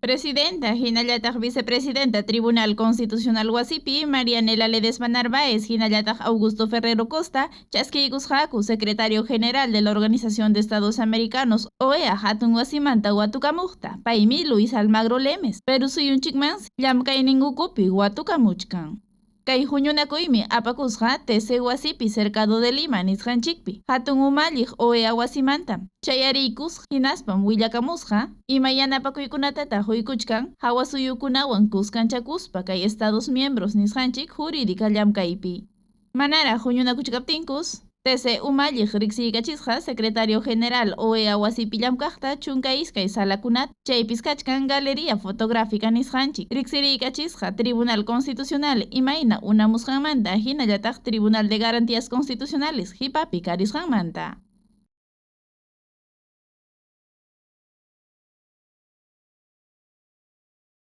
Presidenta, hinallataq vicepresidenta Tribunal Constitucional Wasipi, Marianela Ledesma Narváez, hinallataq Augusto Ferrero Costa, chasquiykusqaku, secretario general de la Organización de Estados Americanos, OEA, hatun wasimanta watukamuqta, paymi Luis Almagro Lemes, Perú suyunchikman, llamkayninkupi watukamuchkan. Kay huñunakuymi apakusqa TC Wasipi cercado de Lima nisqanchikpi. Hatun umalliq OEA wasimanta. Chayariykus hinaspam willakamusqa ima yanapakuykunatata huykuchkan hawasuyukunawan kuskanchakuspa kay Estados miembros nisqanchik jurídica llamkaypi. Manara huñunakuchkaptinkus TC umalliq riqsiykachisqa secretario general OEA wasipi llamkaqta chunka iskay salakunat chaypis kachkan galería fotográfica nisqanchik riqsiriykachisqa Tribunal Constitucional imayna unamusqanmanta hinallataq Tribunal de Garantías Constitucionales hipapi karisqanmanta.